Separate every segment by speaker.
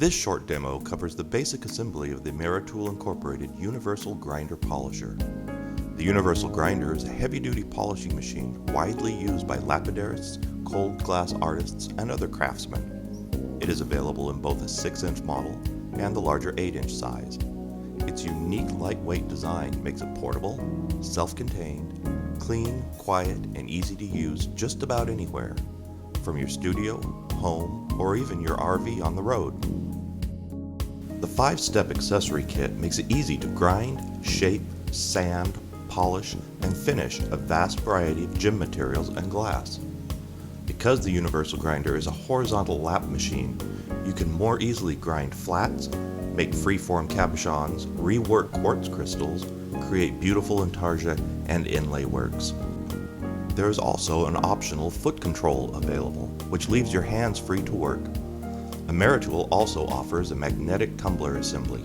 Speaker 1: This short demo covers the basic assembly of the Ameritool Incorporated Universal Grinder Polisher. The Universal Grinder is a heavy-duty polishing machine widely used by lapidarists, cold glass artists, and other craftsmen. It is available in both a 6-inch model and the larger 8-inch size. Its unique lightweight design makes it portable, self-contained, clean, quiet, and easy to use just about anywhere, from your studio, home, or even your RV on the road. The 5-step accessory kit makes it easy to grind, shape, sand, polish, and finish a vast variety of gym materials and glass. Because the Universal Grinder is a horizontal lap machine, you can more easily grind flats, make freeform cabochons, rework quartz crystals, create beautiful intarsia and inlay works. There is also an optional foot control available, which leaves your hands free to work. Ameritool also offers a magnetic tumbler assembly.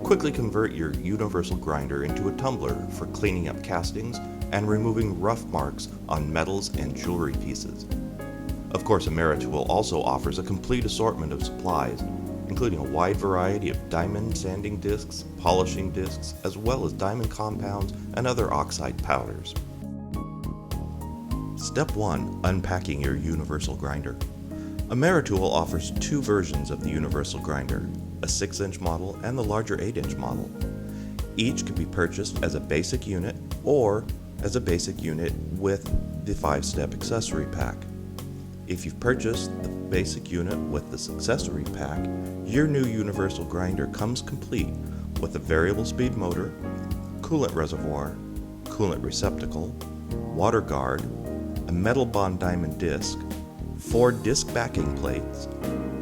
Speaker 1: Quickly convert your Universal Grinder into a tumbler for cleaning up castings and removing rough marks on metals and jewelry pieces. Of course, Ameritool also offers a complete assortment of supplies, including a wide variety of diamond sanding discs, polishing discs, as well as diamond compounds and other oxide powders. Step 1. Unpacking your Universal Grinder. Ameritool offers 2 versions of the Universal Grinder, a 6-inch model and the larger 8-inch model. Each can be purchased as a basic unit or as a basic unit with the 5-step accessory pack. If you've purchased the basic unit with this accessory pack, your new Universal Grinder comes complete with a variable speed motor, coolant reservoir, coolant receptacle, water guard, a metal bond diamond disc, 4 disc backing plates,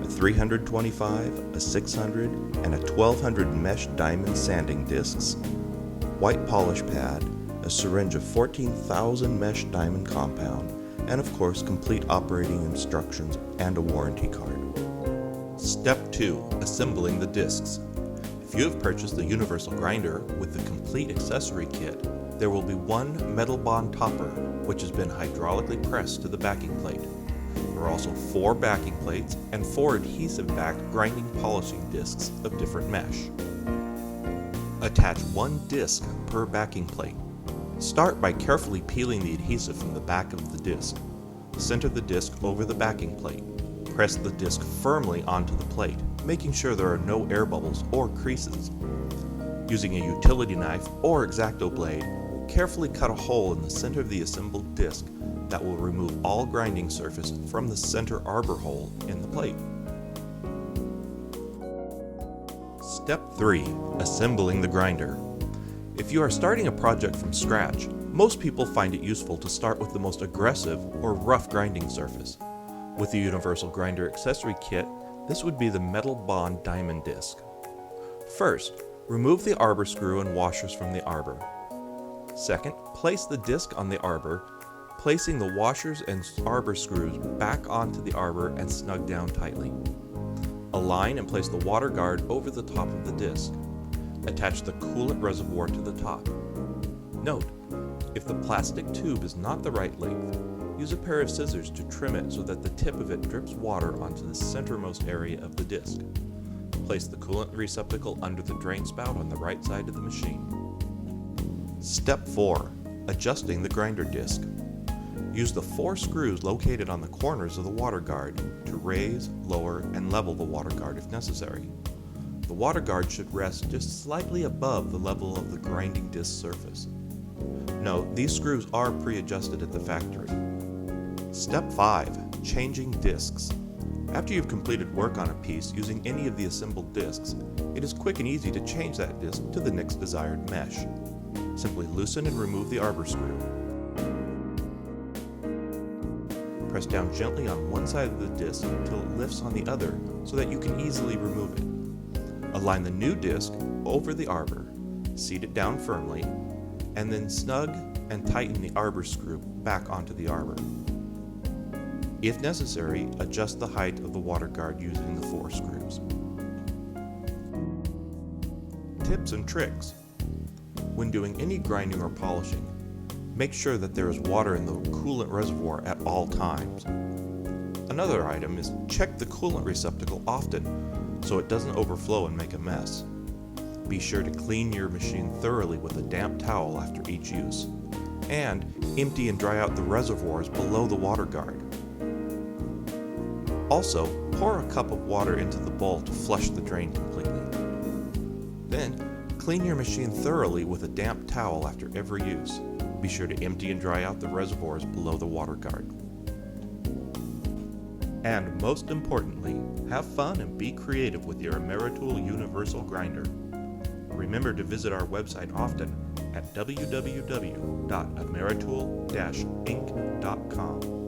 Speaker 1: a 325, a 600, and a 1200 mesh diamond sanding discs, white polish pad, a syringe of 14,000 mesh diamond compound, and of course complete operating instructions and a warranty card. Step 2. Assembling the discs. If you have purchased the Universal Grinder with the complete accessory kit, there will be 1 metal bond topper which has been hydraulically pressed to the backing plate. There are also 4 backing plates and 4 adhesive-backed grinding polishing discs of different mesh. Attach 1 disc per backing plate. Start by carefully peeling the adhesive from the back of the disc. Center the disc over the backing plate. Press the disc firmly onto the plate, making sure there are no air bubbles or creases. Using a utility knife or X-Acto blade, carefully cut a hole in the center of the assembled disc that will remove all grinding surface from the center arbor hole in the plate. Step 3. Assembling the grinder. If you are starting a project from scratch, most people find it useful to start with the most aggressive or rough grinding surface. With the Universal Grinder accessory kit, this would be the metal bond diamond disc. First, remove the arbor screw and washers from the arbor. Second, place the disc on the arbor, placing the washers and arbor screws back onto the arbor and snug down tightly. Align and place the water guard over the top of the disc. Attach the coolant reservoir to the top. Note, if the plastic tube is not the right length, use a pair of scissors to trim it so that the tip of it drips water onto the centermost area of the disc. Place the coolant receptacle under the drain spout on the right side of the machine. Step 4. Adjusting the grinder disc. Use the 4 screws located on the corners of the water guard to raise, lower, and level the water guard if necessary. The water guard should rest just slightly above the level of the grinding disc surface. Note, these screws are pre-adjusted at the factory. Step 5. Changing discs. After you've completed work on a piece using any of the assembled discs, it is quick and easy to change that disc to the next desired mesh. Simply loosen and remove the arbor screw. Press down gently on one side of the disc until it lifts on the other so that you can easily remove it. Align the new disc over the arbor, seat it down firmly, and then snug and tighten the arbor screw back onto the arbor. If necessary, adjust the height of the water guard using the 4 screws. Tips and tricks. When doing any grinding or polishing, make sure that there is water in the coolant reservoir at all times. Another item is check the coolant receptacle often. so it doesn't overflow and make a mess. Be sure to clean your machine thoroughly with a damp towel after each use, and empty and dry out the reservoirs below the water guard. Also, pour a cup of water into the bowl to flush the drain completely. Then, clean your machine thoroughly with a damp towel after every use. Be sure to empty and dry out the reservoirs below the water guard. And most importantly, have fun and be creative with your Ameritool Universal Grinder. Remember to visit our website often at www.ameritool-inc.com.